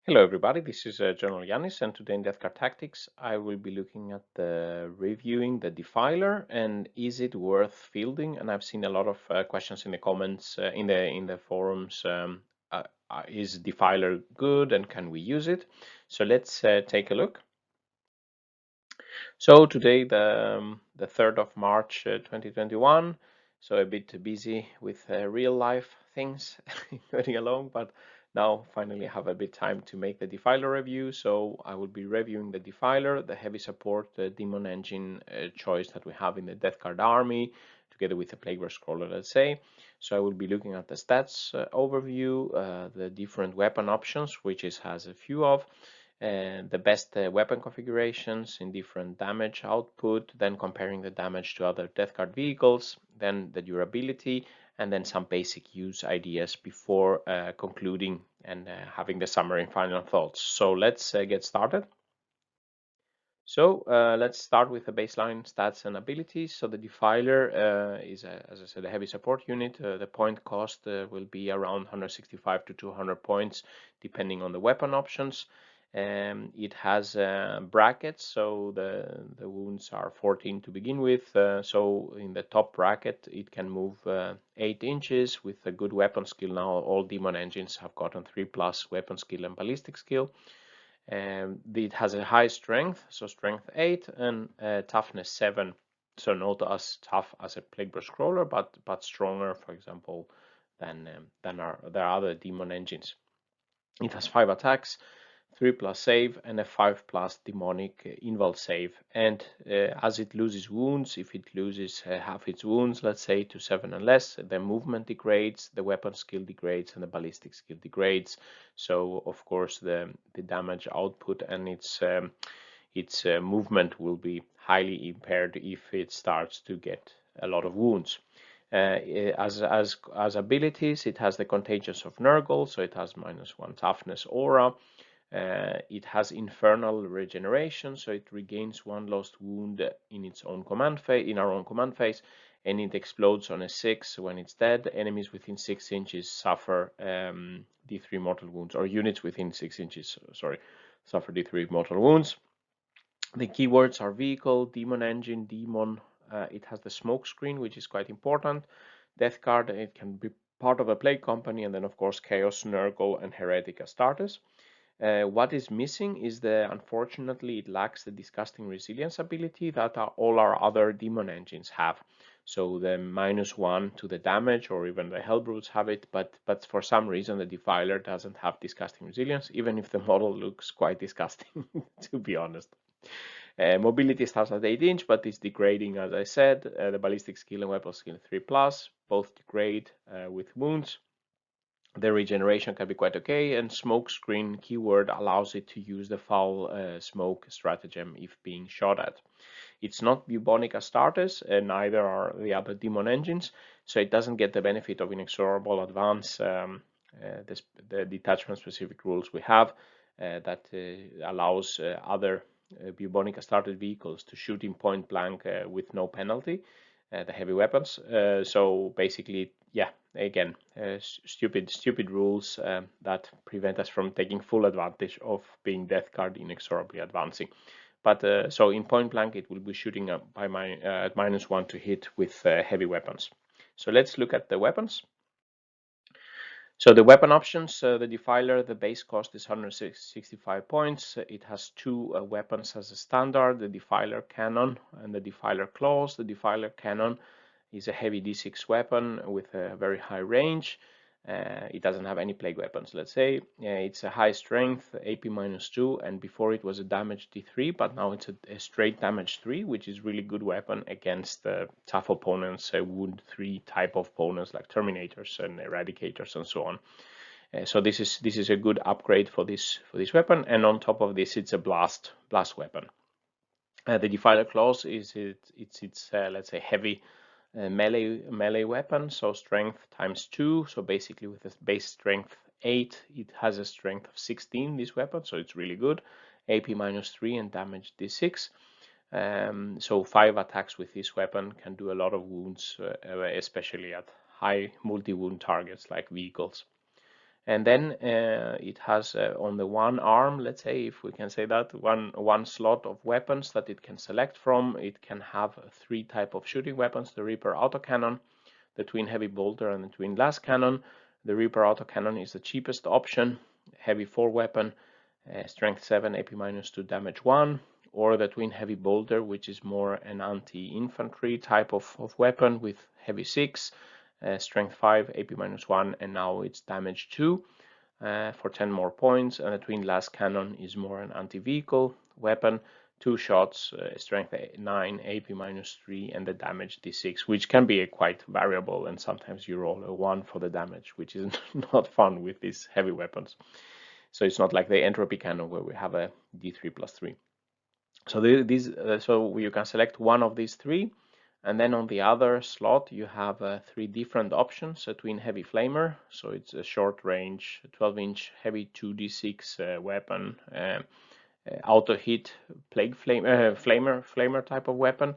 Hello everybody, this is General Yanis, and today in Death Card Tactics I will be looking at reviewing the Defiler and is it worth fielding. And I've seen a lot of questions in the comments in the forums. Is Defiler good and can we use it? So let's take a look. So today the 3rd of March 2021, so a bit busy with real life things going along, but now finally have a bit time to make the Defiler review. So I will be reviewing the Defiler, the heavy support demon engine choice that we have in the Death Card army, together with the Plaguebearer Scroller, let's say. So I will be looking at the stats overview, the different weapon options, which it has a few of, the best weapon configurations in different damage output, then comparing the damage to other Death Card vehicles, then the durability, and then some basic use ideas before concluding and having the summary and final thoughts. So let's get started. So let's start with the baseline stats and abilities. So the Defiler is, as I said, a heavy support unit. The point cost will be around 165 to 200 points, depending on the weapon options. It has brackets, so the wounds are 14 to begin with. So in the top bracket, it can move 8 inches with a good weapon skill. Now all demon engines have gotten 3+ weapon skill and ballistic skill. It has a high strength, so strength 8, and toughness 7. So not as tough as a Plaguebearer Scroller, but stronger, for example, than their other demon engines. It has 5 attacks, 3+ save, and a 5+ demonic invul save. And as it loses wounds, if it loses half its wounds, let's say, to 7 and less, the movement degrades, the weapon skill degrades, and the ballistic skill degrades. So of course the damage output and its movement will be highly impaired if it starts to get a lot of wounds. As abilities, it has the Contagions of Nurgle, so it has -1 toughness aura. It has infernal regeneration, so it regains 1 lost wound in its own command phase, in our own command phase, and it explodes on a 6 when it's dead. Enemies within 6 inches suffer D3 mortal wounds, or units within 6 inches, sorry, suffer D3 mortal wounds. The keywords are vehicle, demon engine, demon. It has the smoke screen, which is quite important. Death card, it can be part of a plague company, and then of course Chaos, Nurgle, and Heretic as starters. What is missing is unfortunately, it lacks the Disgusting Resilience ability that all our other demon engines have. So the -1 to the damage, or even the Hellbrutes have it, but for some reason the Defiler doesn't have Disgusting Resilience, even if the model looks quite disgusting, to be honest. Mobility starts at 8 inch, but it's degrading, as I said. The ballistic skill and weapon skill 3+, both degrade with wounds. The regeneration can be quite okay, and smoke screen keyword allows it to use the foul smoke stratagem if being shot at. It's not bubonic as starters, and neither are the other demon engines, so it doesn't get the benefit of inexorable advance, the detachment specific rules we have that allows other bubonic as started vehicles to shoot in point blank with no penalty, the heavy weapons. So basically, yeah, again, stupid rules that prevent us from taking full advantage of being death card inexorably advancing. But so in point blank, it will be shooting up by at -1 to hit with heavy weapons. So let's look at the weapons. So the weapon options, the Defiler, the base cost is 165 points. It has 2 weapons as a standard, the Defiler Cannon and the Defiler Claws. The Defiler Cannon is a heavy D6 weapon with a very high range. It doesn't have any plague weapons, let's say. It's a high strength, AP -2, and before it was a damage D3, but now it's a straight damage 3, which is really good weapon against tough opponents, wound 3 type of opponents like Terminators and Eradicators and so on. So this is a good upgrade for this weapon, and on top of this, it's a blast weapon. The Defiler Claws is its let's say heavy melee weapon, so strength ×2. So basically with a base strength 8, it has a strength of 16, this weapon, so it's really good. AP -3 and damage D6. So 5 attacks with this weapon can do a lot of wounds, especially at high multi-wound targets like vehicles. And then it has on the one arm, let's say, if we can say that, one slot of weapons that it can select from. It can have 3 type of shooting weapons: the Reaper autocannon, the twin heavy bolter, and the twin las cannon. The Reaper autocannon is the cheapest option, heavy 4 weapon, strength 7, AP -2, damage 1, or the twin heavy bolter, which is more an anti-infantry type of weapon with heavy 6, strength 5, AP -1, and now it's damage 2 for 10 more points. And the twin las cannon is more an anti-vehicle weapon, 2 shots, strength 9, AP -3, and the damage d6, which can be quite variable, and sometimes you roll a 1 for the damage, which is not fun with these heavy weapons. So it's not like the entropy cannon where we have a d3 + 3. So so you can select one of these 3, and then on the other slot you have 3 different options. A twin heavy flamer, so it's a short range 12-inch heavy 2d6 weapon, auto hit plague flamer type of weapon,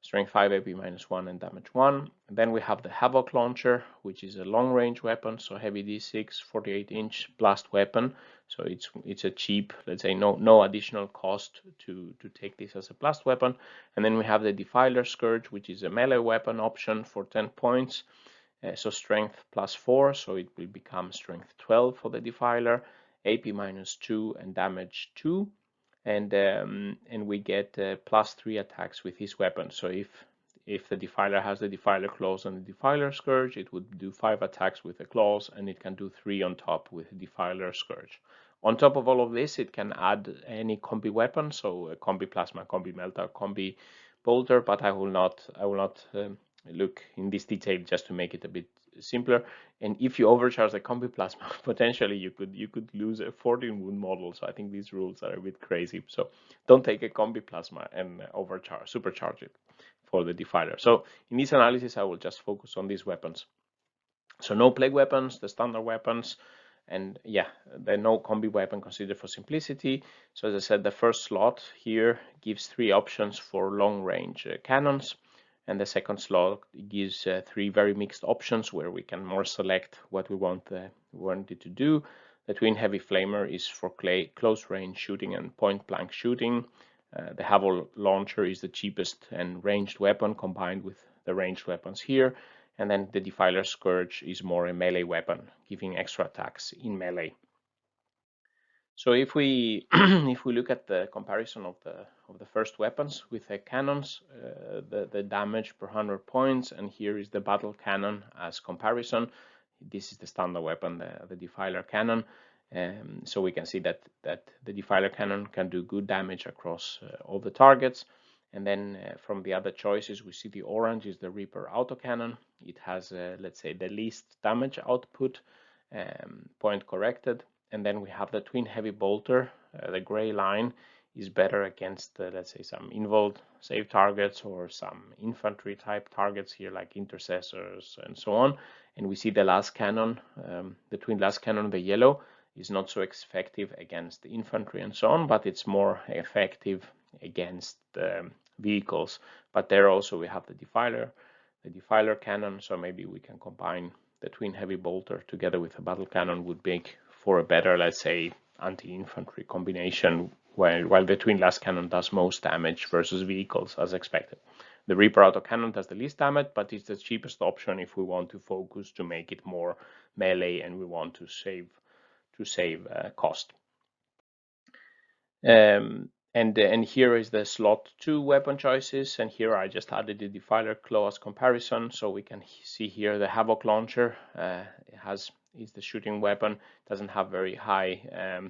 strength 5, AP -1, and damage 1. And then we have the Havoc launcher, which is a long range weapon, so heavy d6 48-inch blast weapon. So it's a cheap, let's say, no additional cost to take this as a blast weapon. And then we have the Defiler Scourge, which is a melee weapon option for 10 points. So strength +4, so it will become strength 12 for the Defiler, AP -2, and damage 2. And we get +3 attacks with his weapon. So if the Defiler has the Defiler claws and the Defiler Scourge, it would do 5 attacks with the claws, and it can do 3 on top with the Defiler Scourge. On top of all of this, it can add any combi weapon, so a combi plasma, combi melta, combi bolter, but I will not look in this detail just to make it a bit simpler. And if you overcharge the combi plasma, potentially you could lose a 14 wound model. So I think these rules are a bit crazy. So don't take a combi plasma and supercharge it for the Defiler. So in this analysis, I will just focus on these weapons. So no plague weapons, the standard weapons, and yeah, the no combi weapon considered for simplicity. So as I said, the first slot here gives 3 options for long range cannons. And the second slot gives 3 very mixed options where we can more select what we want it to do. The twin heavy flamer is for close range shooting and point blank shooting. The Havoc launcher is the cheapest and ranged weapon combined with the ranged weapons here. And then the Defiler Scourge is more a melee weapon, giving extra attacks in melee. So if we if we look at the comparison of the first weapons with the cannons, the damage per 100 points, and here is the battle cannon as comparison. This is the standard weapon, the Defiler cannon. So we can see that the Defiler cannon can do good damage across all the targets. And then from the other choices, we see the orange is the Reaper autocannon. It has, let's say, the least damage output, point corrected. And then we have the twin heavy bolter. The gray line is better against, let's say, some invuln save targets or some infantry type targets here, like intercessors and so on. And we see the las cannon, the twin las cannon, the yellow, is not so effective against the infantry and so on, but it's more effective against vehicles. But there also we have the Defiler cannon, so maybe we can combine the twin heavy bolter together with a battle cannon would make for a better, let's say, anti-infantry combination, while the twin las cannon does most damage versus vehicles as expected. The Reaper autocannon does the least damage, but it's the cheapest option if we want to focus to make it more melee and we want to save cost. And here is the slot 2 weapon choices, and here I just added the Defiler claw as comparison, so we can see here the Havoc launcher is the shooting weapon, doesn't have very high,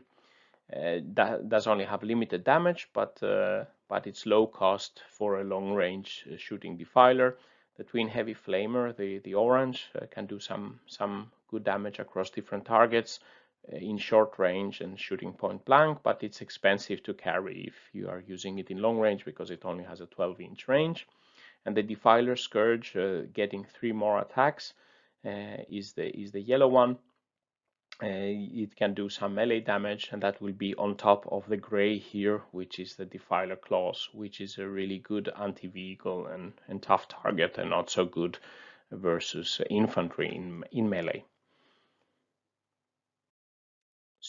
does only have limited damage, but it's low cost for a long range shooting Defiler. The twin heavy flamer, the orange, can do some good damage across different targets in short range and shooting point blank, but it's expensive to carry if you are using it in long range because it only has a 12-inch range. And the Defiler Scourge, getting 3 more attacks, is the yellow one. It can do some melee damage, and that will be on top of the gray here, which is the Defiler Claws, which is a really good anti-vehicle and tough target, and not so good versus infantry in melee.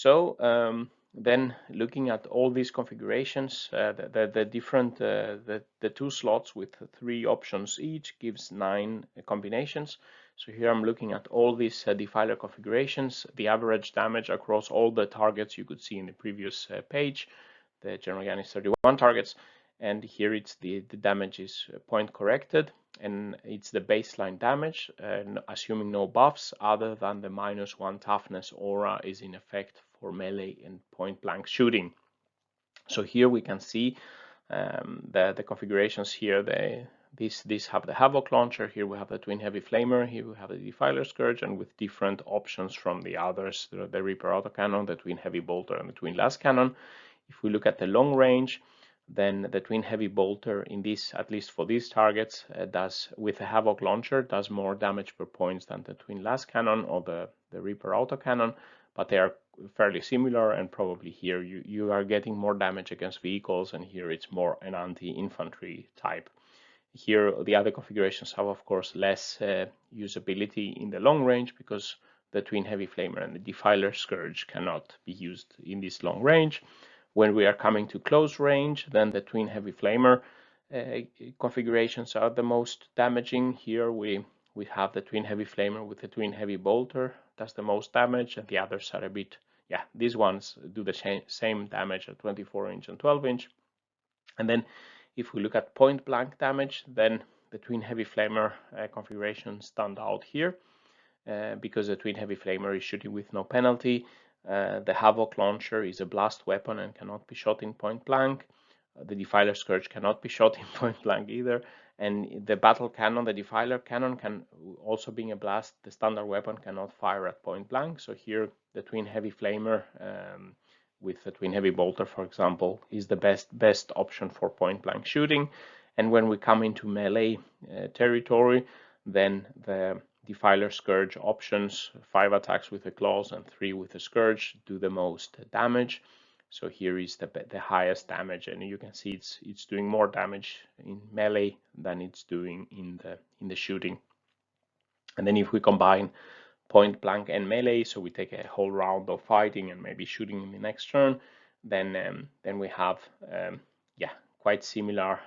So then looking at all these configurations, the different the 2 slots with 3 options each gives 9 combinations. So here I'm looking at all these Defiler configurations, the average damage across all the targets you could see in the previous page, the General Yanis 31 targets, and here it's the damage is point corrected, and it's the baseline damage, and assuming no buffs other than the -1 toughness aura is in effect for melee and point blank shooting. So here we can see the configurations here. These have the Havoc launcher. Here we have the Twin Heavy Flamer. Here we have the Defiler Scourge, and with different options from the others, the Reaper Autocannon, the Twin Heavy Bolter, and the Twin Las Cannon. If we look at the long range, then the Twin Heavy Bolter in this, at least for these targets, does, with the Havoc launcher, does more damage per points than the Twin Las Cannon or the Reaper Autocannon, but they are fairly similar, and probably here you are getting more damage against vehicles, and here it's more an anti-infantry type. Here the other configurations have of course less usability in the long range, because the Twin Heavy Flamer and the Defiler Scourge cannot be used in this long range. When we are coming to close range, then the Twin Heavy Flamer configurations are the most damaging. Here we have the Twin Heavy Flamer with the Twin Heavy Bolter, does the most damage, and the others are a bit, yeah, these ones do the same damage at 24-inch and 12-inch. And then if we look at point blank damage, then the Twin Heavy Flamer configuration stand out here because the Twin Heavy Flamer is shooting with no penalty. The Havoc launcher is a blast weapon and cannot be shot in point blank. The Defiler Scourge cannot be shot in point blank either. And the battle cannon, the Defiler cannon, can also, being a blast, the standard weapon cannot fire at point blank. So here the Twin Heavy Flamer with the Twin Heavy Bolter, for example, is the best option for point blank shooting. And when we come into melee territory, then the Defiler Scourge options, 5 attacks with the claws and 3 with the Scourge, do the most damage. So here is the highest damage, and you can see it's doing more damage in melee than it's doing in the shooting. And then if we combine point blank and melee, so we take a whole round of fighting and maybe shooting in the next turn, then we have quite similar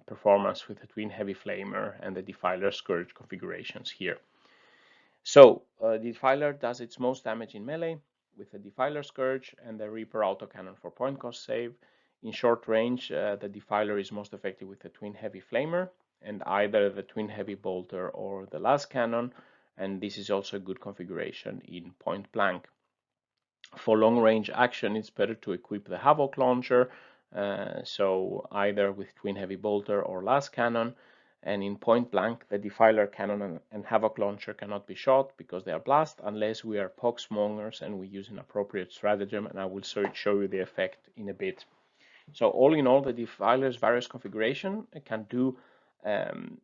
performance with the Twin Heavy Flamer and the Defiler Scourge configurations here. So the Defiler does its most damage in melee with the Defiler Scourge and the Reaper Autocannon for point cost save. In short range, the Defiler is most effective with the Twin Heavy Flamer and either the Twin Heavy Bolter or the Las Cannon, and this is also a good configuration in point blank. For long range action, it's better to equip the Havoc launcher, so either with Twin Heavy Bolter or Las Cannon. And in point blank, the Defiler cannon and Havoc launcher cannot be shot because they are blast, unless we are poxmongers and we use an appropriate stratagem, and I will show you the effect in a bit. So all in all, the Defiler's various configuration can do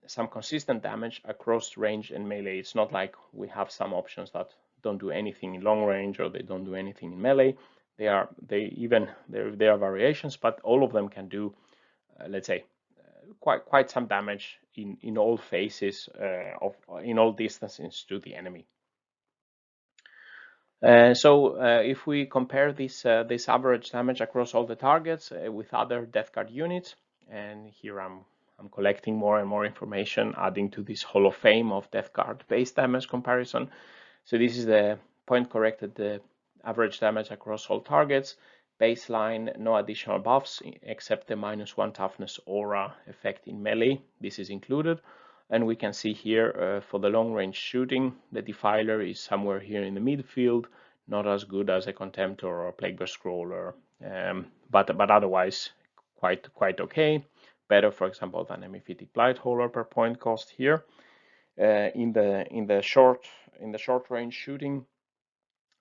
some consistent damage across range and melee. It's not like we have some options that don't do anything in long range or they don't do anything in melee. There are variations, but all of them can do, let's say, quite some damage in all phases in all distances to the enemy. So if we compare this average damage across all the targets with other Death Guard units, and here I'm collecting more and more information, adding to this Hall of Fame of Death Guard base damage comparison. So this is the point corrected average damage across all targets. Baseline, no additional buffs except the -1 toughness aura effect in melee. This is included. And we can see here for the long range shooting, the Defiler is somewhere here in the midfield, not as good as a Contemptor or a Plaguebear Scroller, but otherwise quite okay. Better, for example, than a Mephitic Blightholder per point cost here. In the short range shooting,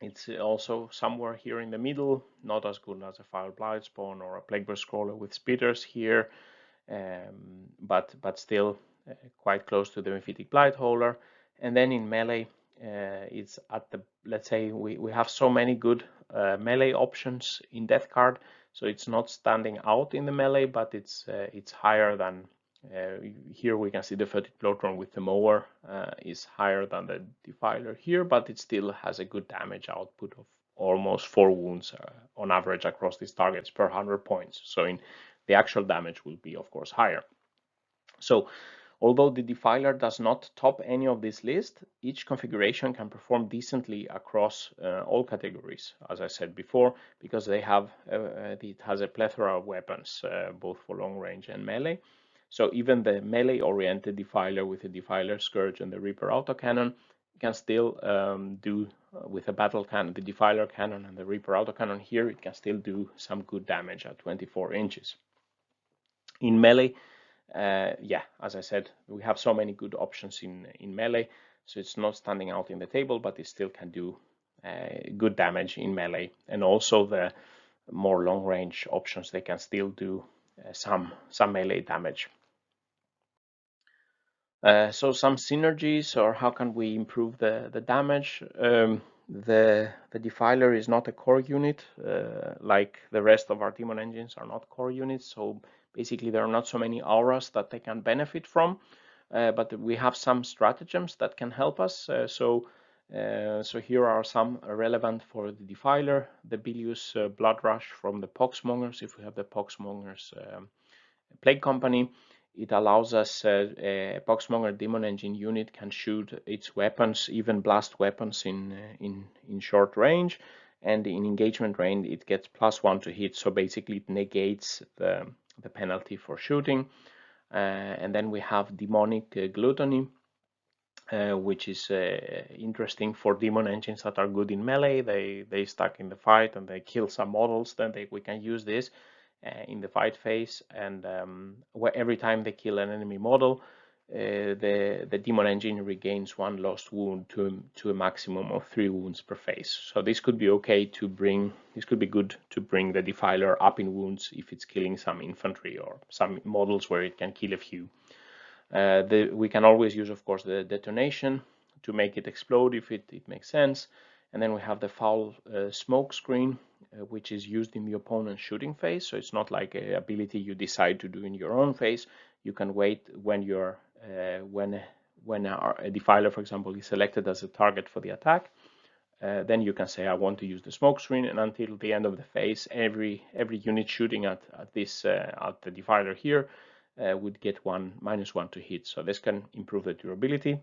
it's also somewhere here in the middle, not as good as a Fire Blightspawn or a Plaguebear Scroller with Spitters here, but still quite close to the Mephitic Blightholder. And then in melee, it's at the, let's say we have so many good melee options in Death Guard, so it's not standing out in the melee, but it's higher than here we can see the Furtive Bloatron with the mower is higher than the Defiler here, but it still has a good damage output almost 4 wounds on average across these targets per 100 points. So the actual damage will be, of course, higher. So although the Defiler does not top any of this list, each configuration can perform decently across all categories, as I said before, because it has a plethora of weapons, both for long range and melee. So even the melee-oriented Defiler with the Defiler Scourge and the Reaper autocannon can still do, with a battle cannon, the Defiler cannon and the Reaper autocannon here, it can still do some good damage at 24 inches. In melee, yeah, as I said, we have so many good options in melee, so it's not standing out in the table, but it still can do good damage in melee. And also the more long-range options, they can still do some melee damage. So some synergies, or how can we improve the damage? The Defiler is not a core unit, like the rest of our demon engines are not core units. So basically, there are not so many auras that they can benefit from, but we have some stratagems that can help us. So here are some relevant for the Defiler: the Bilious Blood Rush from the Poxmongers. If we have the Poxmongers Plague Company, it allows us, a Poxmonger Demon Engine unit can shoot its weapons, even blast weapons, in short range, and in engagement range it gets +1 to hit. So basically it negates the penalty for shooting. And then we have Demonic Gluttony, which is interesting for demon engines that are good in melee. They stuck in the fight and they kill some models. Then we can use this in the fight phase, and every time they kill an enemy model, the demon engine regains 1 lost wound to a maximum of 3 wounds per phase. So this could be okay to bring. This could be good to bring the Defiler up in wounds if it's killing some infantry or some models where it can kill a few. We can always use, of course, the detonation to make it explode if it makes sense. And then we have the foul smoke screen, which is used in the opponent's shooting phase. So it's not like an ability you decide to do in your own phase. You can wait when you're when a Defiler, for example, is selected as a target for the attack. Then you can say, I want to use the smoke screen, and until the end of the phase, every unit shooting at the Defiler here would get -1 to hit. So this can improve the durability.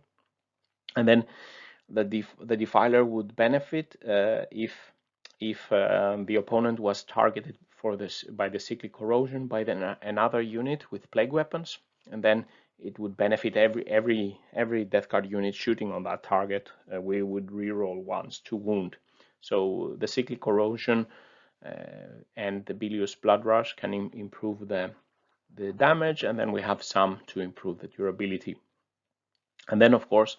And then the Defiler would benefit if the opponent was targeted by the cyclic corrosion by another unit with plague weapons, and then it would benefit every death card unit shooting on that target. We would reroll once to wound. So the cyclic corrosion and the Bilious Blood Rush can improve the damage, and then we have some to improve the durability. And then, of course,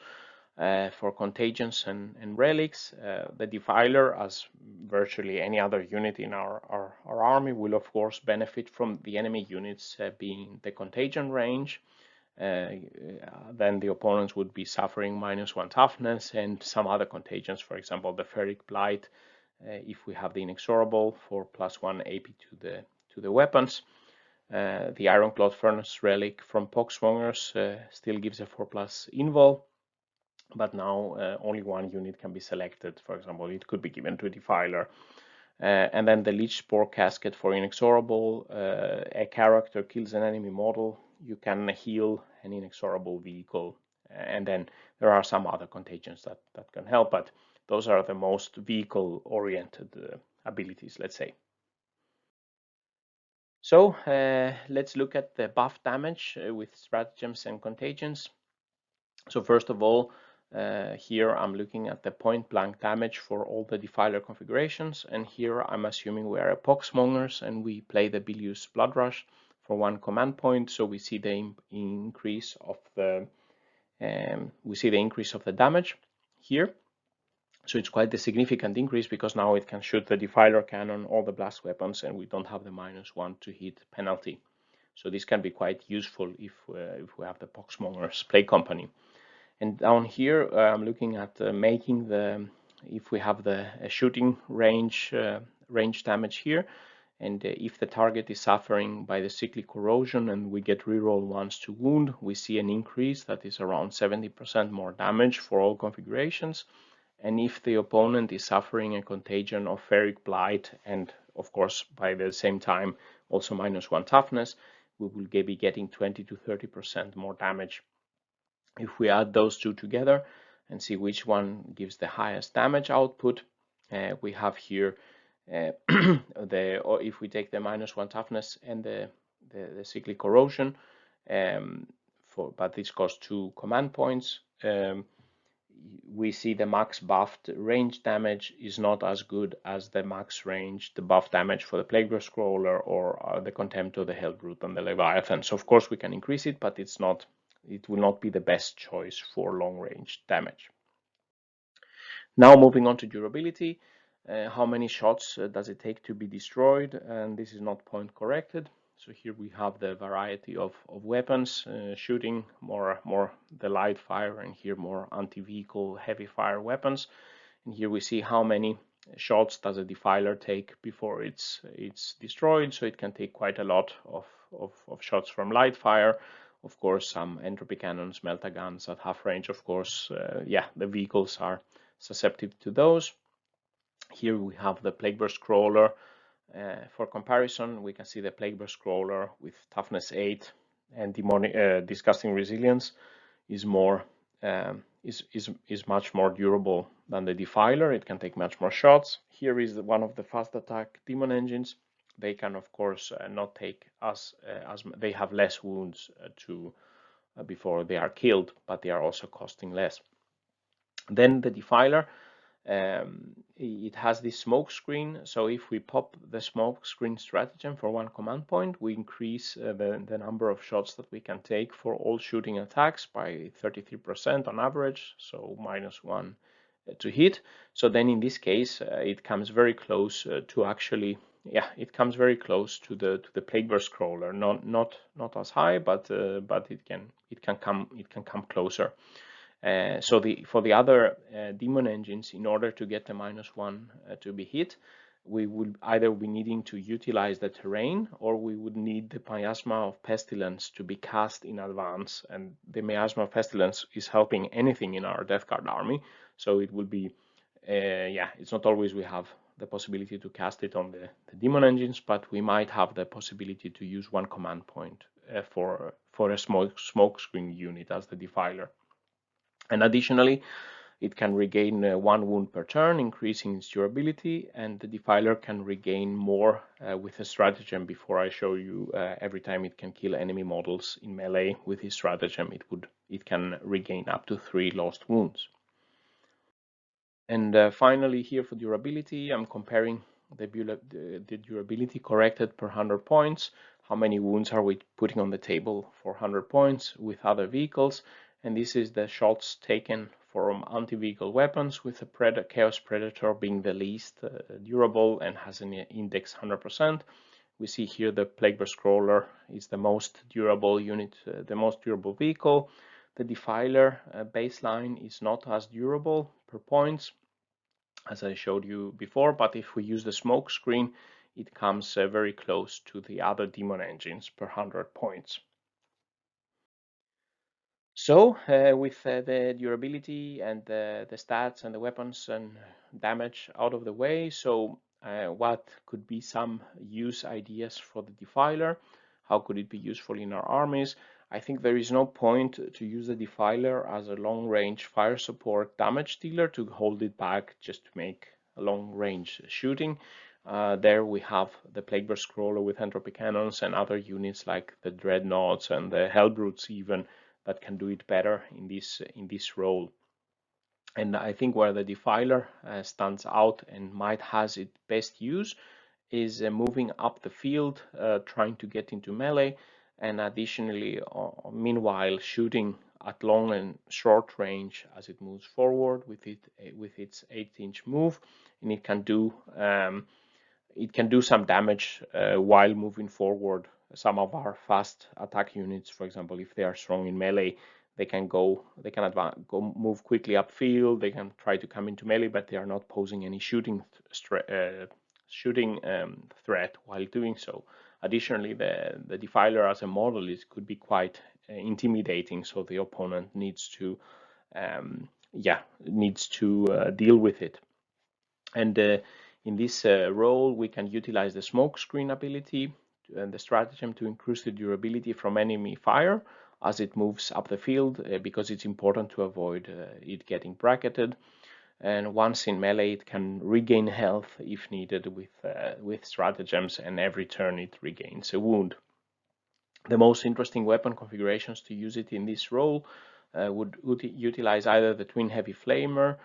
for contagions and relics, the Defiler, as virtually any other unit in our army, will of course benefit from the enemy units being the contagion range. Then the opponents would be suffering -1 toughness and some other contagions, for example, the Ferric Blight, if we have the Inexorable for +1 AP to the weapons. The Ironclad Furnace relic from Poxmongers still gives a 4+ invul, but now only 1 unit can be selected. For example, it could be given to a Defiler. And then the Leech Spore Casket for Inexorable. A character kills an enemy model, you can heal an Inexorable vehicle. And then there are some other contagions that can help, but those are the most vehicle-oriented abilities, let's say. So let's look at the buff damage with stratagems and contagions. So first of all, here I'm looking at the point blank damage for all the Defiler configurations, and here I'm assuming we are a Poxmongers and we play the Bilious Blood Rush for 1 command point. So we see the increase of the damage here. So it's quite a significant increase because now it can shoot the Defiler cannon, all the blast weapons, and we don't have the -1 to hit penalty. So this can be quite useful if we have the Poxmongers Plague Company. And down here, I'm looking at making if we have the shooting range damage here, and if the target is suffering by the cyclic corrosion and we get reroll once to wound, we see an increase that is around 70% more damage for all configurations. And if the opponent is suffering a contagion of ferric blight, and of course by the same time also -1 toughness, we will be getting 20 to 30% more damage. If we add those two together and see which one gives the highest damage output, we have here or if we take the -1 toughness and the cyclic corrosion, but this costs 2 command points. We see the max buffed range damage is not as good as the max range, the buff damage for the Plaguebearer Scroller or the Contempt of the Hellbrute and the Leviathan. So of course we can increase it, but it will not be the best choice for long range damage. Now moving on to durability. How many shots does it take to be destroyed? And this is not point corrected. So here we have the variety of weapons, shooting more the light fire, and here more anti-vehicle heavy fire weapons. And here we see how many shots does a Defiler take before it's destroyed. So it can take quite a lot of shots from light fire. Of course, some entropy cannons, melta guns at half range. Of course, the vehicles are susceptible to those. Here we have the Plaguebearer Scroller. For comparison, we can see the Plaguebearer Scroller with toughness 8 and disgusting resilience is much more durable than the Defiler. It can take much more shots. Here is one of the fast attack demon engines. They can of course not take as they have less wounds before they are killed, but they are also costing less. Then the Defiler. It has this smoke screen, so if we pop the smoke screen stratagem for 1 command point, we increase the number of shots that we can take for all shooting attacks by 33% on average, so -1 to hit. So then in this case it comes very close to actually, it comes very close to the Plaguebearer Scroller, not as high, but it can come closer. So for the other demon engines, in order to get the -1 to be hit, we would either be needing to utilize the terrain, or we would need the Miasma of Pestilence to be cast in advance. And the Miasma of Pestilence is helping anything in our Death Guard army, so it will be it's not always we have the possibility to cast it on the demon engines, but we might have the possibility to use 1 command point for a smoke screen unit as the Defiler. And additionally, it can regain 1 wound per turn, increasing its durability, and the Defiler can regain more with a stratagem. Before I show you, every time it can kill enemy models in melee with his stratagem, it can regain up to 3 lost wounds. And finally, here for durability, I'm comparing the durability corrected per 100 points. How many wounds are we putting on the table for 100 points with other vehicles? And this is the shots taken from anti-vehicle weapons, with the Chaos Predator being the least durable and has an index 100%. We see here the Plaguebearer Scroller is the most durable unit, the most durable vehicle. The Defiler baseline is not as durable per points, as I showed you before, but if we use the smoke screen, it comes very close to the other demon engines per 100 points. So with the durability and the stats and the weapons and damage out of the way, so what could be some use ideas for the Defiler? How could it be useful in our armies? I think there is no point to use the Defiler as a long-range fire support damage dealer to hold it back just to make a long-range shooting. There we have the Plaguebearer Scroller with entropy cannons and other units like the Dreadnoughts and the Hellbrutes even, that can do it better in this role. And I think where the Defiler stands out and might has its best use is moving up the field, trying to get into melee, and additionally, meanwhile, shooting at long and short range as it moves forward with its 8-inch move, and it can do some damage while moving forward. Some of our fast attack units, for example, if they are strong in melee, they can move quickly upfield. They can try to come into melee, but they are not posing any shooting threat while doing so. Additionally, the Defiler as a model could be quite intimidating, so the opponent needs to needs to deal with it. And in this role, we can utilize the smoke screen ability and the stratagem to increase the durability from enemy fire as it moves up the field, because it's important to avoid it getting bracketed. And once in melee, it can regain health if needed with stratagems, and every turn it regains a wound. The most interesting weapon configurations to use it in this role would utilize either the twin heavy flamer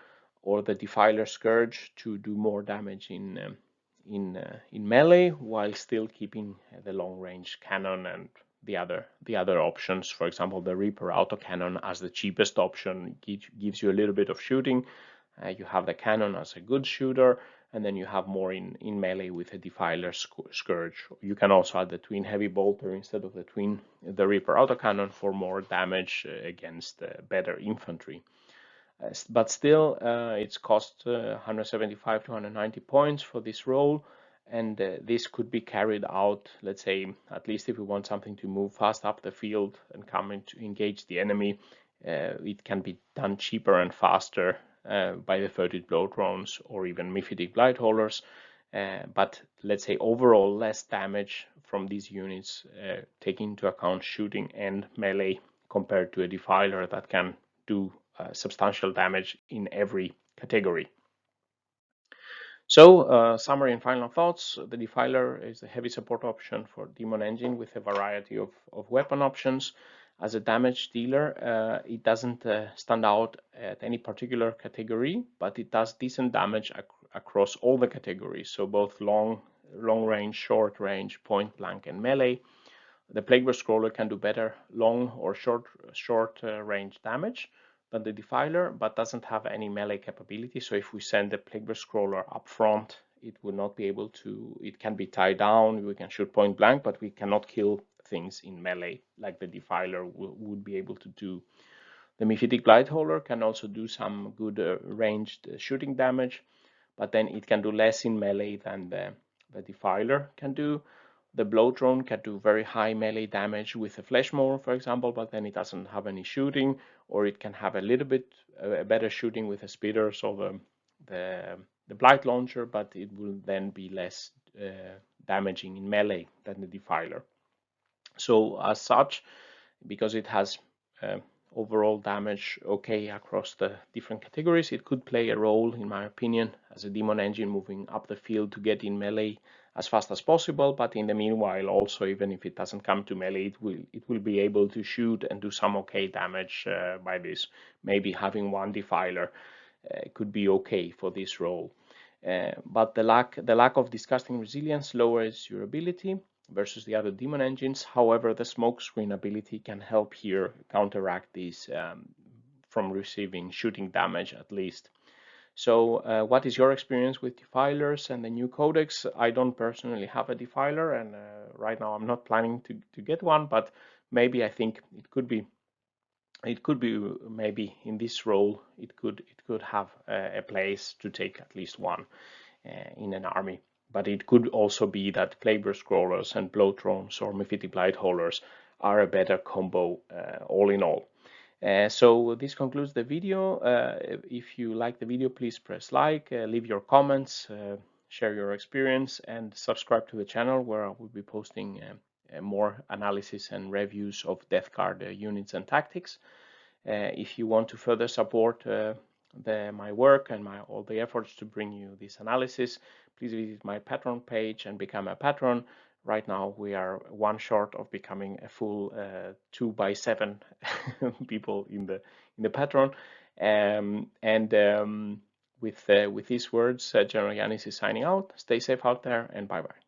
or the Defiler Scourge to do more damage in melee, while still keeping the long range cannon and the other options. For example, the Reaper autocannon as the cheapest option gives you a little bit of shooting. You have the cannon as a good shooter, and then you have more in melee with a Defiler Scourge. You can also add the twin heavy bolter instead of the Reaper autocannon for more damage against better infantry. But still, it's cost 175 to 190 points for this role, and this could be carried out, let's say, at least if we want something to move fast up the field and come in to engage the enemy, it can be done cheaper and faster by the 30 blow drones or even Mephitic Blight Holders. But let's say overall less damage from these units, taking into account shooting and melee, compared to a Defiler that can do substantial damage in every category. So, summary and final thoughts. The Defiler is a heavy support option for Demon Engine with a variety of weapon options. As a damage dealer, it doesn't stand out at any particular category, but it does decent damage across all the categories. So both long range, short range, point blank, and melee. The Plagueburst Scroller can do better long or short range damage than the Defiler, but doesn't have any melee capability. So if we send the Plagueburst Scroller up front, it will not be able to. It can be tied down. We can shoot point blank, but we cannot kill things in melee like the Defiler would be able to do. The Mephitic Blight Holder can also do some good ranged shooting damage, but then it can do less in melee than the Defiler can do. The Blow Drone can do very high melee damage with a Flesh Mower, for example, but then it doesn't have any shooting, or it can have a little bit better shooting with a Spitters or the Blight Launcher, but it will then be less damaging in melee than the Defiler. So as such, because it has overall damage okay across the different categories, it could play a role, in my opinion, as a Demon Engine moving up the field to get in melee as fast as possible. But in the meanwhile, also, even if it doesn't come to melee, it will be able to shoot and do some okay damage by this. Maybe having one Defiler could be okay for this role. But the lack of disgusting resilience lowers your ability versus the other Demon Engines. However, the Smokescreen ability can help here counteract this from receiving shooting damage at least. So what is your experience with Defilers and the new Codex? I don't personally have a Defiler, and right now I'm not planning to get one, but maybe I think it could be maybe in this role it could have a place to take at least one in an army. But it could also be that Plagueburst Scrollers and Blow Drones or Mephitic Blight Holders are a better combo all in all. So this concludes the video. If you like the video, please press like, leave your comments, share your experience, and subscribe to the channel, where I will be posting more analysis and reviews of Death Guard units and tactics. If you want to further support my work and all the efforts to bring you this analysis, please visit my Patreon page and become a patron. Right now we are one short of becoming a full 2x7 people in the Patreon. With these words, General Yanis is signing out. Stay safe out there, and bye bye.